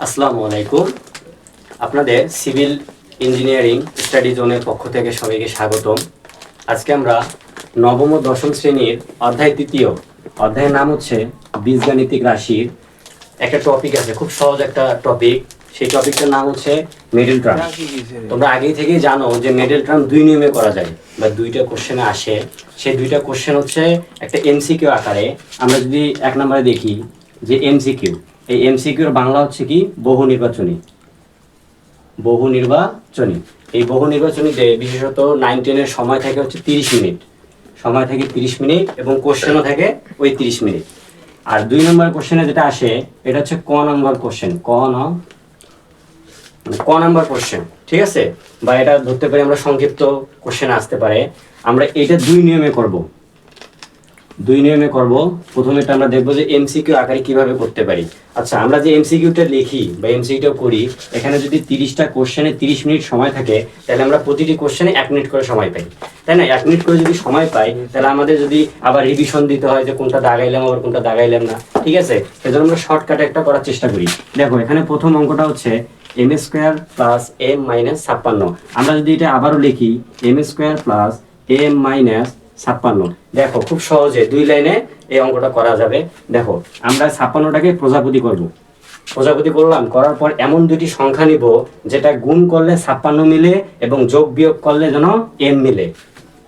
আসসালামু আলাইকুম। আপনাদের সিভিল ইঞ্জিনিয়ারিং স্টাডি জোনের পক্ষ থেকে সবাইকে স্বাগতম। আজকে আমরা নবম ও দশম শ্রেণীর অধ্যায় তৃতীয় অধ্যায়ের নাম হচ্ছে বীজগাণিতিক রাশির একটা টপিক আছে, খুব সহজ একটা টপিক। সেই টপিকটার নাম হচ্ছে মিডল টার্ম। তোমরা আগেই থেকেই জানো যে মিডল টার্ম দুই নিয়মে করা যায় বা দুইটা কোশ্চেনে আসে। সেই দুইটা কোশ্চেন হচ্ছে একটা এমসিকিউ আকারে। আমরা যদি এক নম্বরে দেখি যে এমসিকিউ, এই এমসিকিউর বাংলা হচ্ছে কি বহু নির্বাচনী। এই বহু নির্বাচনীতে বিশেষত 9-10-এর সময় থাকে হচ্ছে 30 মিনিট, সময় থাকে 30 মিনিট এবং কোশ্চেনও থাকে ওই 30 মিনিট। আর 2 নম্বর কোশ্চেনে যেটা আসে এটা হচ্ছে ক নাম্বার কোশ্চেন, ক নাম্বার কোশ্চেন, ঠিক আছে? বা এটা ধরতে পারি আমরা সংক্ষিপ্ত কোশ্চেন আসতে পারে। আমরা এটা দুই নিয়মে করব। প্রথমেটা আমরা দেখবো যে এমসিকিউ আকারে কিভাবে করতে পারি। আচ্ছা, আমরা যে এমসিকিউটা লিখি বা এমসিকিউটা করি, এখানে যদি 30টা কোশ্চেনে 30 মিনিট সময় থাকে, তাহলে আমরা প্রতিটি কোশ্চেনে 1 মিনিট করে সময় পাই, তাই না? 1 মিনিট করে যদি সময় পাই, তাহলে আমাদের যদি আবার রিভিশন দিতে হয় যে কোনটা দাগাইলাম আবার কোনটা দাগাইলাম না, ঠিক আছে? সেজন্য আমরা শর্টকাটে একটা করার চেষ্টা করি। দেখো, এখানে প্রথম অঙ্কটা হচ্ছে m² প্লাস m মাইনাস 56। আমরা যদি এটা আবারও লিখি m² প্লাস m মাইনাস 56, দেখো খুব সহজে 2 লাইনে এই অঙ্কটা করা যাবে। দেখো, আমরা 56টাকে প্রজাপতি করলাম, করার পর এমন দুটি সংখ্যা নিব যেটা গুণ করলে 56 মিলে এবং যোগ বিয়োগ করলে যেন m মিলে,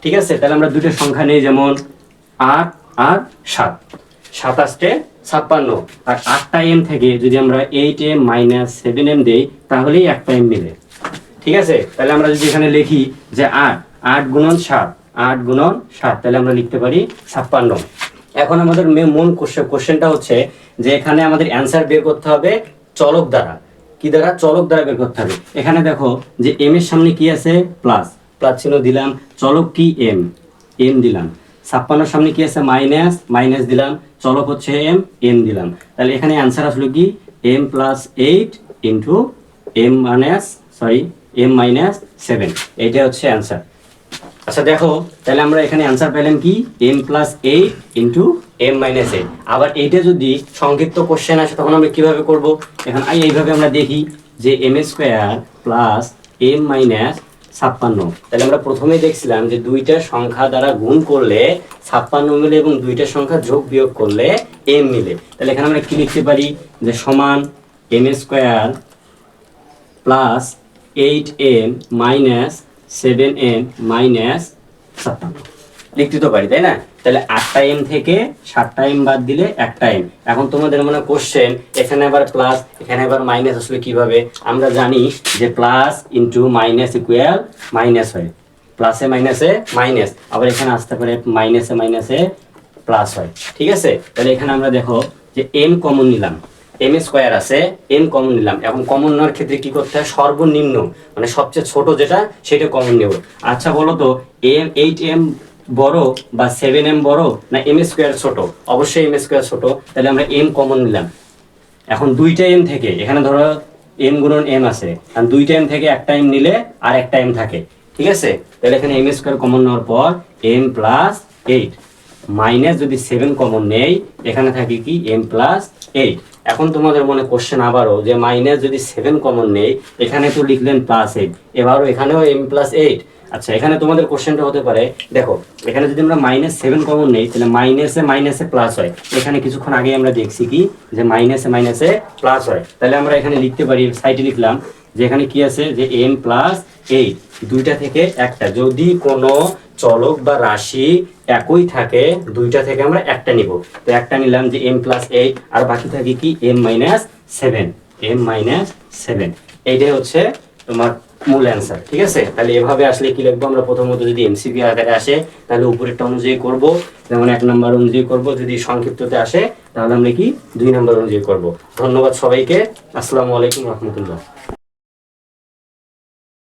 ঠিক আছে? তাহলে আমরা দুটো সংখ্যা নিই, যেমন 8 আর 7, 27 56, আর 8টা m থেকে যদি আমরা 8m মাইনাস 7m দেই তাহলেই একটা m মিলে, ঠিক আছে? তাহলে আমরা যদি এখানে লিখি যে 8 গুণন 7, 8 গুণন 7, তাহলে আমরা লিখতে পারি 56। এখন আমাদের মূল কোশ্চেনটা হচ্ছে যে এখানে আমাদের অ্যান্সার বের করতে হবে চলক দ্বারা। কি দ্বারা? চলক দ্বারা বের করতে হবে। এখানে দেখো যে m এর সামনে কি আছে? প্লাস চিহ্ন দিলাম, চলক কি m দিলাম। 56 সামনে কি আছে? মাইনাস দিলাম, চলক হচ্ছে m দিলাম। তাহলে এখানে অ্যান্সার আসলো কি m plus 8 into m minus 7, এইটা হচ্ছে অ্যান্সার। আচ্ছা দেখো, তাহলে আমরা এখানে অ্যান্সার পেলাম কি m plus 8 into m minus 8। আবার এইটা যদি সংক্ষিপ্ত কোশ্চেন আসে তখন আমরা কিভাবে করব? এখন এইভাবে আমরা দেখি যে m² প্লাস m মাইনাস 56। তাহলে আমরা প্রথমেই দেখছিলাম যে দুইটা সংখ্যা দ্বারা গুণ করলে 56 মিলে এবং দুইটা সংখ্যা যোগ বিয়োগ করলে m মিলে। তাহলে এখানে আমরা কি লিখতে পারি যে সমান m² plus 8m minus 7m minus 56 লিখতে তো পারি, তাই না? তাহলে 8টা m থেকে 7টা m বাদ দিলে একটা m। এখন তোমাদের মনে কোশ্চেন এখানে আবার প্লাস এখানে আবার মাইনাস আসলে কিভাবে? আমরা জানি যে plus into minus equal minus হয়, প্লাসে মাইনাসে মাইনাস, আবার এখানে আসতে পারে মাইনাসে প্লাস হয়, ঠিক আছে? তাহলে এখানে আমরা দেখো যে m কমন নিলাম, m² আছে, m কমন নিলাম। এখন কমন নেওয়ার ক্ষেত্রে কি করতে হয়? সর্বনিম্ন মানে সবচেয়ে ছোট যেটা সেটা কমন নেব। আচ্ছা বলো তো, 8m বড় বা 7m বড় না m² ছোট? অবশ্যই m² ছোট। তাহলে আমরা m কমন নিলাম। এখন দুইটা m থেকে, এখানে ধরো m গুণন m আছে, আর দুইটা m থেকে একটা m নিলে আর একটা m থাকে, ঠিক আছে? তাহলে এখানে m² কমন নেওয়ার পর m প্লাস 8 মাইনাস যদি 7 কমন নেই, এখানে থাকে কি m প্লাস 8। এখন তোমাদের মনে কোশ্চেন আবারও যে মাইনাস যদি 7 কমন নেই, এখানে তো লিখলেন প্লাস 8, এবারও এখানেও m প্লাস 8। আচ্ছা, এখানে তোমাদের কোশ্চেনটা হতে পারে, দেখো এখানে যদি আমরা -7 কমন নেই তাহলে মাইনাসে প্লাস হয়। এখানে কিছুক্ষণ আগে আমরা দেখছি কি যে মাইনাসে প্লাস হয়। তাহলে আমরা এখানে লিখতে পারি, সাইডে লিখলাম যে এখানে কি আছে যে m প্লাস 8, দুইটা থেকে একটা, যদি কোনো চলক বা রাশি একই থাকে দুইটা থেকে আমরা একটা নিব। তো একটা নিলাম যে m প্লাস 8, আর বাকি থাকে কি m মাইনাস 7, এইটাই হচ্ছে তোমার মূল অ্যান্সার, ঠিক আছে? তাহলে এভাবে আসলে কি লিখবো আমরা? প্রথমত যদি এমসিকিউ আকারে আসে তাহলে উপরেরটা অনুযায়ী করব, যেমন 1 নম্বর অনুযায়ী করব। যদি সংক্ষিপ্ততে আসে তাহলে আমরা কি 2 নম্বর অনুযায়ী করব। ধন্যবাদ সবাইকে। আসসালামু আলাইকুম রহমতুল্লাহ।